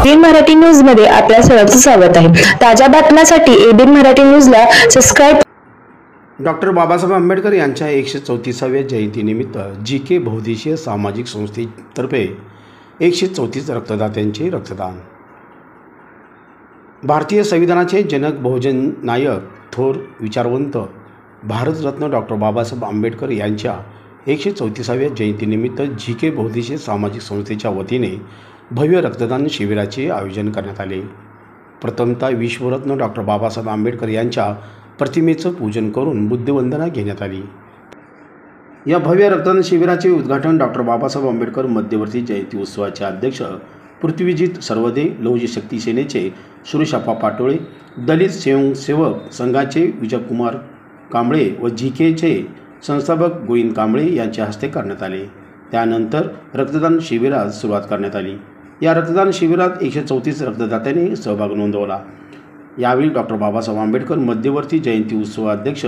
ABN Marathi news मध्ये आपल्या सर्वांचं स्वागत आहे। ताज्या बातम्यांसाठी एबीएन मराठी न्यूजला सबस्क्राइब। डॉक्टर बाबासाहेब आंबेडकर यांच्या 134व्या जयंतीनिमित्त जीके बहुउद्देशीय सामाजिक संस्थेतर्फे 134 रक्तदात्यांचे रक्तदान। भारतीय संविधानाचे जनक, बहुजन नायक, थोर विचारवंत, भारतरत्न डॉक्टर बाबासाहेब आंबेडकर यांच्या 134व्या जयंतीनिमित्त जीके बहुउद्देशीय सामाजिक संस्थेच्या वतीने भव्य रक्तदान शिबिराचे आयोजन करण्यात आले। प्रथमतः विश्वरत्न डॉक्टर बाबासाहेब आंबेडकर यांच्या प्रतिमेचं पूजन करून बुद्धवंदना घेण्यात आली। या भव्य रक्तदान शिबिराचे उद्घाटन डॉक्टर बाबासाहेब आंबेडकर मध्यवर्ती जयंती उत्सवाचे अध्यक्ष पृथ्वीजीत सरवदे, लौजी शक्ती सेनेचे सुरेशप्पा पाटोळे, दलित स्वयंसेवक संघाचे विजयकुमार कांबळे व जीकेचे संस्थापक गोविंद कांबळे यांच्या हस्ते करण्यात आले। त्यानंतर रक्तदान शिबिरास सुरुवात करण्यात आली। या रक्तदान शिबिरात 134 रक्तदात्यांनी सहभाग नोंदवला। यावेळी डॉक्टर बाबासाहेब आंबेडकर मध्यवर्ती जयंती उत्सव अध्यक्ष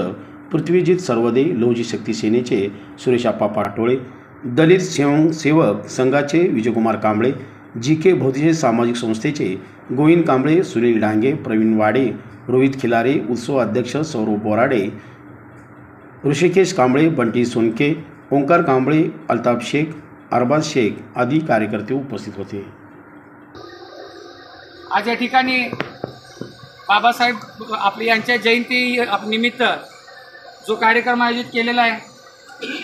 पृथ्वीजीत सरवदे, लौजी शक्ती सेनेचे सुरेशप्पा पाटोळे, दलित स्वयंसेवक संघाचे विजयकुमार कांबळे, जीके बहुउद्देशीय सामाजिक संस्थेचे गोविंद कांबळे, सुनील डांगे, प्रवीण वाडे, रोहित खिलारे, उत्सव अध्यक्ष सौरभ बोराडे, ऋषिकेश कांबळे, बंटी सोनके, ओंकार कांबळे, अल्ताफ शेख, अरबाज शेख आदी कार्यकर्ते उपस्थित होते। आज या ठिकाणी बाबासाहेब आपली यांच्या जयंती निमित्त जो कार्यक्रम आयोजित केलेला आहे,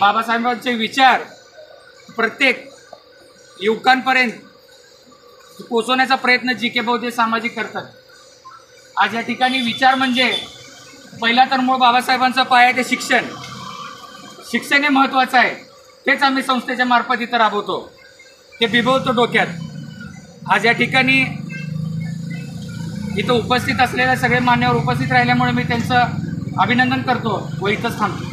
बाबासाहेबांचे विचार प्रत्येक युवकांपर्यंत पोहोचवण्याचा प्रयत्न जीके बहुउद्देशीय सामाजिक करतात। आज या ठिकाणी विचार म्हणजे पहिला तर मूळ बाबासाहेबांचा पाया ते शिक्षण हे महत्त्वाचं आहे। तेच आम्ही संस्थेच्या मार्फत इथं राबवतो, ते बिंबवतो डोक्यात। आज या ठिकाणी इथं उपस्थित असलेल्या सगळे मान्यवर उपस्थित राहिल्यामुळे मी त्यांचं अभिनंदन करतो व इथंच थांबतो।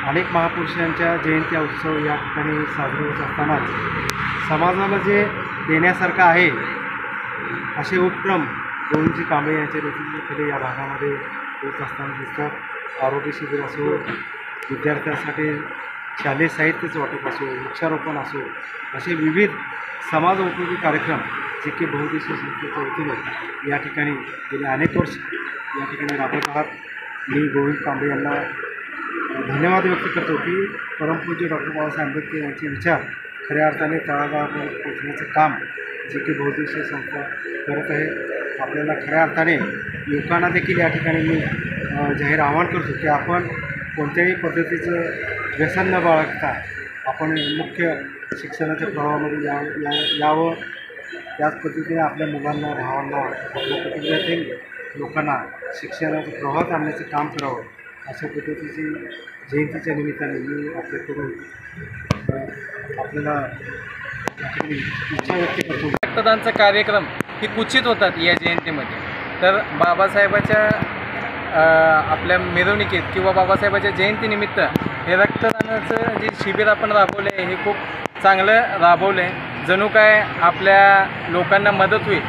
अनेक महापुरुषांच्या जयंती उत्सव या ठिकाणी साजरे होत असतानाच समाजाला जे देण्यासारखं आहे असे उपक्रम गोविंदजी कांबळे यांच्या नेतृत्वाखाली या भागामध्ये होत असताना दिसतात। आरोग्य शिबिर असो, विद्यार्थ्यांसाठी शालेय साहित्याचं वाटप असो, वृक्षारोपण असो, असे विविध समाज उपयोगी कार्यक्रम जीके बहुउद्देशीय संस्थेच्या वतीने या ठिकाणी गेले अनेक वर्ष या ठिकाणी राबवत आहात। मी गोविंद कांबळे यांना धन्यवाद व्यक्त करतो की परमपूज्य डॉक्टर बाबासाहेब आंबेडकर यांचे विचार खऱ्या अर्थाने तळागाळापर्यंत पोचण्याचं काम जीके बहुउद्देशीय संस्था करत आहे। आपल्याला खऱ्या अर्थाने युवकांना देखील या ठिकाणी मी जाहीर आवाहन करतो की आपण कोणत्याही पद्धतीचं व्यसन न बाळगता आपण मुख्य शिक्षणाच्या प्रवाहामध्ये यावं। त्याच पद्धतीने आपल्या मुलांना, भावांना, आपल्या कुटुंबातील लोकांना शिक्षणाच्या प्रवाहात आणण्याचं काम करावं, अशा पद्धतीची जयंतीच्या निमित्ताने मी आपल्याकडून आपल्याला इच्छा व्यक्त करतो। रक्तदानचा कार्यक्रम हे क्वचित होतात या जयंतीमध्ये, तर बाबासाहेबाच्या आपल्या मिरवणुकीत किंवा बाबासाहेबाच्या जयंतीनिमित्त हे रक्तदानाचं जे शिबिर आपण राबवलं आहे हे खूप चांगलं राबवलं आहे। जणू काय आपल्या लोकांना मदत होईल,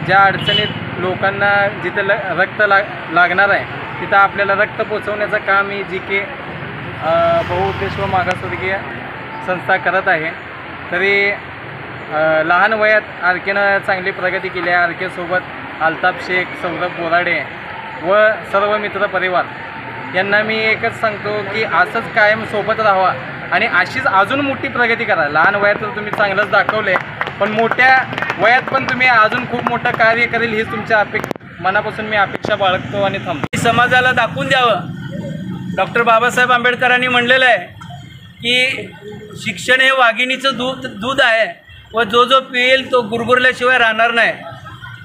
ज्या अडचणीत लोकांना जिथं रक्त लागणार आहे तिथं आपल्याला रक्त पोचवण्याचं काम ही जीके बहुउद्देशीय मागासवर्गीय संस्था करत आहे। तरी लहान वयात आरकेनं चांगली प्रगती केली आहे। आरकेसोबत अल्ताफ शेख, सौरभ बोराडे व सर्व मित्र परिवार यांना मी एकच सांगतो की असंच कायम सोबत राहावा आणि अशीच अजून मोठी प्रगती करा। लहान वयात तर तुम्ही चांगलंच दाखवलं आहे, पण मोठ्या वयात पण तुम्ही अजून खूप मोठं कार्य करेल ही तुमच्या मनापासून मी अपेक्षा बाळगतो आणि थांबतो। समाजाला दाखवून द्यावं, डॉक्टर बाबासाहेब आंबेडकरांनी म्हणलेलं आहे की शिक्षण हे वाघिणीचं दूध आहे व जो पिईल तो गुरगुरल्याशिवाय राहणार नाही।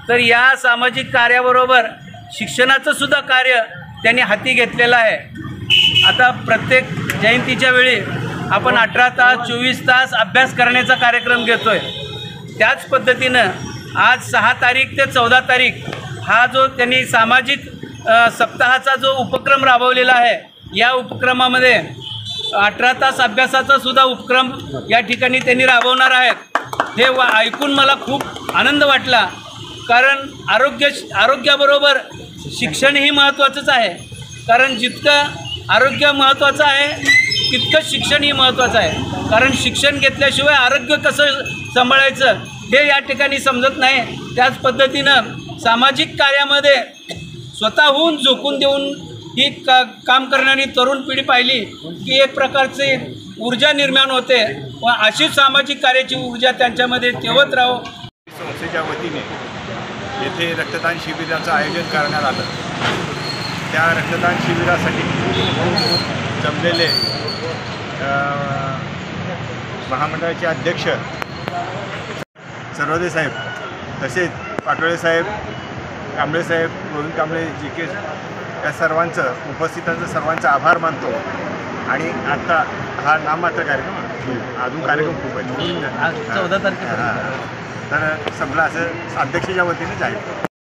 तर या सामाजिक कार्याबरोबर शिक्षणाचं सुद्धा कार्य त्यांनी हाती घेतलेलं आहे। आता प्रत्येक जयंतीच्या वेळी आपण 18 तास 24 तास अभ्यास करण्याचा कार्यक्रम घेतो आहे। त्याच पद्धतीनं आज 6 तारीख ते 14 तारीख हा जो त्यांनी सामाजिक सप्ताहाचा जो उपक्रम राबवलेला आहे, या उपक्रमामध्ये 18 तास अभ्यासाचा सुद्धा उपक्रम या ठिकाणी त्यांनी राबवणार आहेत। हे ऐकून मला खूप आनंद वाटला, कारण आरोग्याबरोबर शिक्षणही महत्त्वाचंच आहे। कारण जितकं आरोग्य महत्त्वाचं आहे तितकं शिक्षणही महत्त्वाचं आहे। कारण शिक्षण घेतल्याशिवाय आरोग्य कसं सांभाळायचं हे या ठिकाणी समजत नाही. त्याच पद्धतीनं सामाजिक कार्यामध्ये स्वतःहून झोकून देऊन ही काम करणारी तरुण पिढी पाहिली की एक प्रकारची ऊर्जा निर्माण होते व अशीच सामाजिक कार्याची ऊर्जा त्यांच्यामध्ये ठेवत राहो. संस्थेच्या वतीने येथे रक्तदान शिबिराचं आयोजन करण्यात आलं. त्या रक्तदान शिबिरासाठी जमलेले महामंडळाचे अध्यक्ष सर्वदे साहेब, तसेच पाटोळे साहेब, कांबळे साहेब, गोविंद कांबळे, GK या सर्वांचं उपस्थितांचं सर्वांचा आभार मानतो. आणि आत्ता हा नाममात्र कार्यक्रम, अजून कार्यक्रम खूप आहेत. 14 तारखेला तर संपला असं अध्यक्षाच्या वतीने जाहीर.